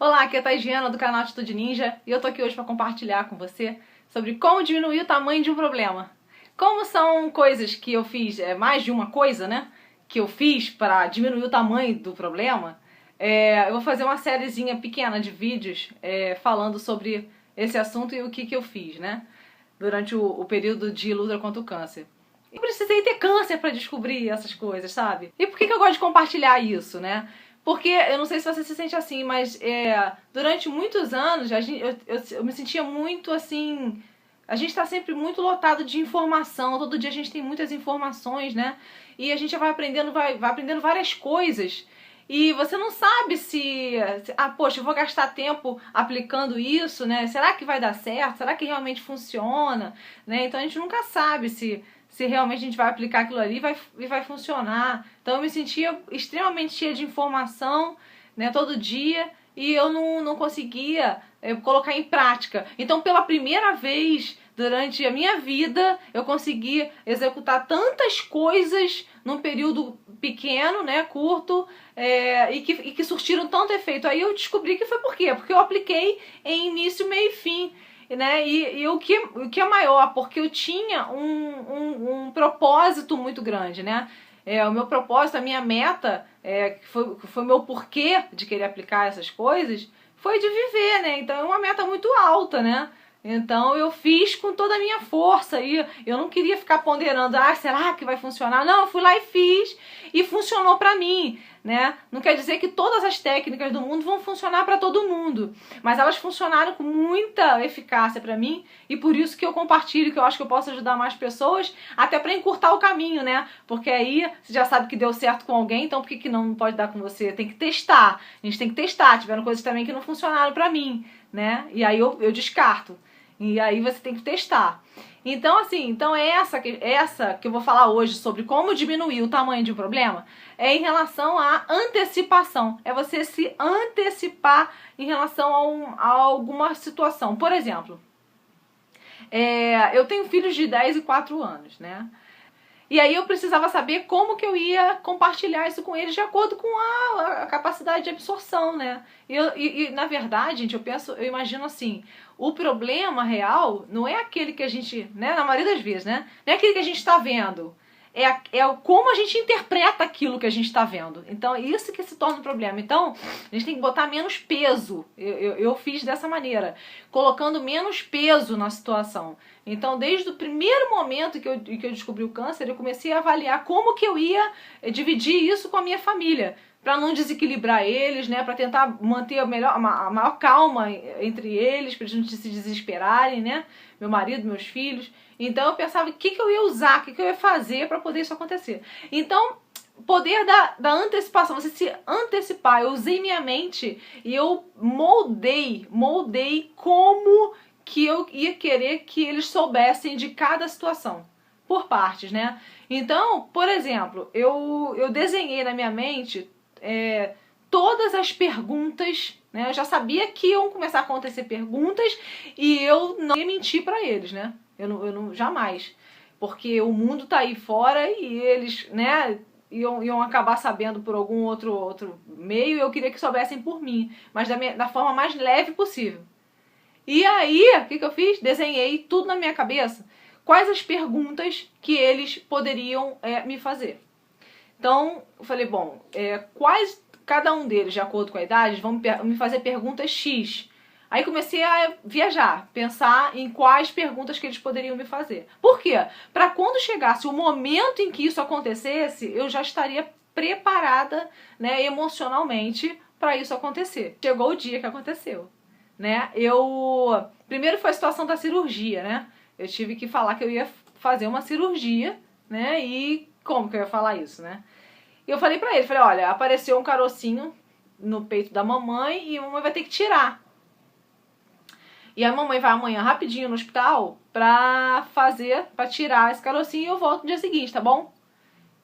Olá, aqui é a Taigiana do canal Atitude Ninja e eu tô aqui hoje para compartilhar com você sobre como diminuir o tamanho de um problema. Como são coisas que eu fiz, mais de uma coisa, né, que eu fiz para diminuir o tamanho do problema, eu vou fazer uma sériezinha pequena de vídeos falando sobre esse assunto e o que eu fiz, né, durante o período de luta contra o câncer. Eu precisei ter câncer para descobrir essas coisas, sabe? E por que eu gosto de compartilhar isso, né? Porque, eu não sei se você se sente assim, mas durante muitos anos eu me sentia muito assim... A gente está sempre muito lotado de informação, todo dia a gente tem muitas informações, né? E a gente vai aprendendo várias coisas. E você não sabe poxa, eu vou gastar tempo aplicando isso, né? Será que vai dar certo? Será que realmente funciona? Né? Então a gente nunca sabe se realmente a gente vai aplicar aquilo ali e vai funcionar. Então eu me sentia extremamente cheia de informação, né, todo dia, e eu não conseguia colocar em prática. Então pela primeira vez durante a minha vida eu consegui executar tantas coisas num período pequeno, né, curto, e que surtiram tanto efeito. Aí eu descobri que foi por quê? Porque eu apliquei em início, meio e fim. Né? E o que é maior, porque eu tinha um propósito muito grande, né? O meu propósito, a minha meta, que foi o meu porquê de querer aplicar essas coisas, foi de viver, né? Então é uma meta muito alta, né? Então eu fiz com toda a minha força e eu não queria ficar ponderando, será que vai funcionar? Não, eu fui lá e fiz e funcionou pra mim, né? Não quer dizer que todas as técnicas do mundo vão funcionar pra todo mundo, mas elas funcionaram com muita eficácia pra mim e por isso que eu compartilho, que eu acho que eu posso ajudar mais pessoas, até pra encurtar o caminho, né? Porque aí você já sabe que deu certo com alguém, então por que não pode dar com você? Tem que testar, a gente tem que testar, tiveram coisas também que não funcionaram pra mim, né? E aí eu descarto. E aí você tem que testar. Então, assim, essa que eu vou falar hoje sobre como diminuir o tamanho de um problema é em relação à antecipação. É você se antecipar em relação a alguma situação. Por exemplo, eu tenho filhos de 10 e 4 anos, né? E aí eu precisava saber como que eu ia compartilhar isso com eles de acordo com a capacidade de absorção, né? E na verdade, gente, eu imagino assim, o problema real não é aquele que a gente, né, na maioria das vezes, né? Não é aquele que a gente está vendo. Como a gente interpreta aquilo que a gente está vendo. Então, isso que se torna um problema. Então, a gente tem que botar menos peso. Eu fiz dessa maneira, colocando menos peso na situação. Então, desde o primeiro momento que eu descobri o câncer, eu comecei a avaliar como que eu ia dividir isso com a minha família, para não desequilibrar eles, né, para tentar manter a maior calma entre eles, para eles não se desesperarem, né, meu marido, meus filhos. Então eu pensava o que eu ia usar, o que eu ia fazer para poder isso acontecer. Então, poder da antecipação, você se antecipar. Eu usei minha mente e eu moldei como que eu ia querer que eles soubessem de cada situação, por partes, né? Então, por exemplo, eu desenhei na minha mente todas as perguntas, né? Eu já sabia que iam começar a acontecer perguntas e eu não ia mentir para eles, né? Eu não jamais. Porque o mundo tá aí fora e eles, né, iam acabar sabendo por algum outro meio e eu queria que soubessem por mim, mas da forma mais leve possível. E aí, o que eu fiz? Desenhei tudo na minha cabeça. Quais as perguntas que eles poderiam me fazer. Então, eu falei, bom, cada um deles, de acordo com a idade, vão me fazer perguntas X. Aí comecei a viajar, pensar em quais perguntas que eles poderiam me fazer. Por quê? Para quando chegasse o momento em que isso acontecesse, eu já estaria preparada, né, emocionalmente para isso acontecer. Chegou o dia que aconteceu, né? Primeiro foi a situação da cirurgia, né? Eu tive que falar que eu ia fazer uma cirurgia, né? E como que eu ia falar isso, né? E eu falei pra ele, olha, apareceu um carocinho no peito da mamãe e a mamãe vai ter que tirar. E a mamãe vai amanhã rapidinho no hospital pra tirar esse carocinho e eu volto no dia seguinte, tá bom?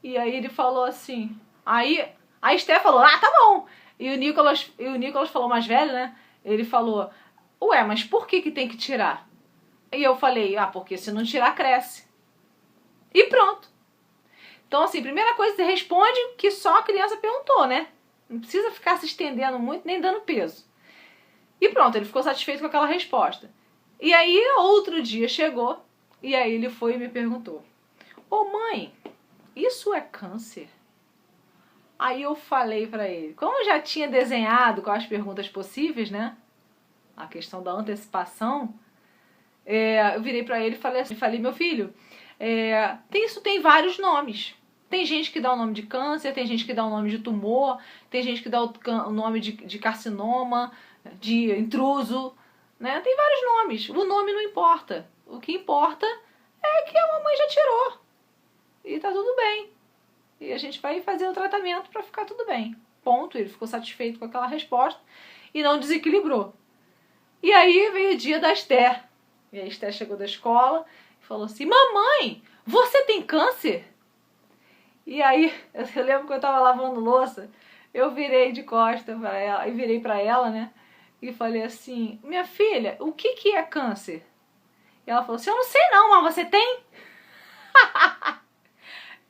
E aí ele falou assim, aí a Esté falou, tá bom. E o Nicolas falou, mais velho, né? Ele falou, ué, mas por que tem que tirar? E eu falei, porque se não tirar, cresce. E pronto. Então, assim, primeira coisa, você responde que só a criança perguntou, né? Não precisa ficar se estendendo muito, nem dando peso. E pronto, ele ficou satisfeito com aquela resposta. E aí, outro dia chegou, e aí ele foi e me perguntou: ô mãe, isso é câncer? Aí eu falei pra ele, como eu já tinha desenhado com as perguntas possíveis, né? A questão da antecipação, eu virei pra ele e falei, meu filho, isso tem vários nomes. Tem gente que dá o nome de câncer, tem gente que dá o nome de tumor, tem gente que dá o nome de carcinoma, de intruso, né? Tem vários nomes. O nome não importa. O que importa é que a mamãe já tirou. E tá tudo bem. E a gente vai fazer o tratamento pra ficar tudo bem. Ponto. Ele ficou satisfeito com aquela resposta e não desequilibrou. E aí veio o dia da Esther. E a Esther chegou da escola e falou assim: mamãe, você tem câncer? E aí, eu lembro que eu tava lavando louça, eu virei de costas para ela, e virei para ela, né? E falei assim: minha filha, o que é câncer? E ela falou assim: eu não sei não, mas você tem?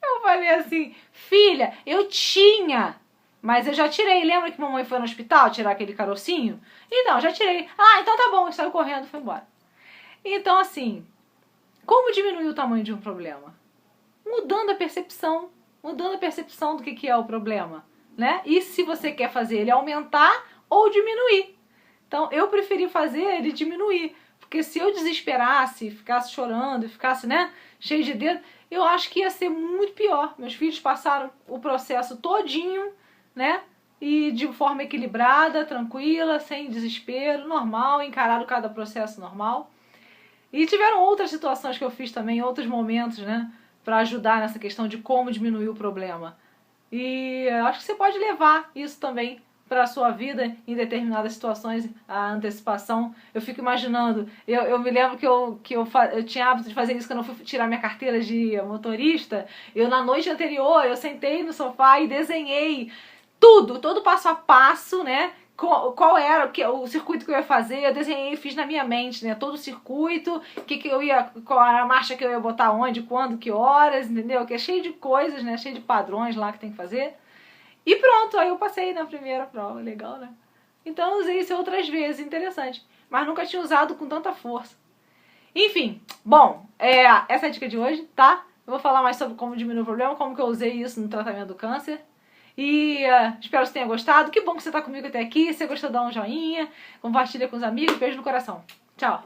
Eu falei assim: filha, eu tinha, mas eu já tirei. Lembra que mamãe foi no hospital tirar aquele carocinho? Então, já tirei. Ah, então tá bom. E saiu correndo e foi embora. Então, assim, como diminuir o tamanho de um problema? Mudando a percepção do que é o problema, né? E se você quer fazer ele aumentar ou diminuir. Então, eu preferi fazer ele diminuir, porque se eu desesperasse, ficasse chorando, ficasse, né, cheio de dedo, eu acho que ia ser muito pior. Meus filhos passaram o processo todinho, né, e de forma equilibrada, tranquila, sem desespero, normal, encararam cada processo normal. E tiveram outras situações que eu fiz também, outros momentos, né, para ajudar nessa questão de como diminuir o problema. E eu acho que você pode levar isso também para a sua vida em determinadas situações, a antecipação. Eu fico imaginando, eu me lembro que eu tinha hábito de fazer isso quando eu fui tirar minha carteira de motorista. Eu, na noite anterior, eu sentei no sofá e desenhei tudo, todo passo a passo, né? Qual era o circuito que eu ia fazer, eu desenhei e fiz na minha mente, né? Todo o circuito, qual era a marcha que eu ia botar onde, quando, que horas, entendeu? Que é cheio de coisas, né? Cheio de padrões lá que tem que fazer. E pronto, aí eu passei na primeira prova, legal, né? Então eu usei isso outras vezes, interessante. Mas nunca tinha usado com tanta força. Enfim, bom, essa é a dica de hoje, tá? Eu vou falar mais sobre como diminuir o problema, como que eu usei isso no tratamento do câncer. E espero que você tenha gostado. Que bom que você está comigo até aqui. Se você gostou, dá um joinha, compartilha com os amigos. Beijo no coração. Tchau.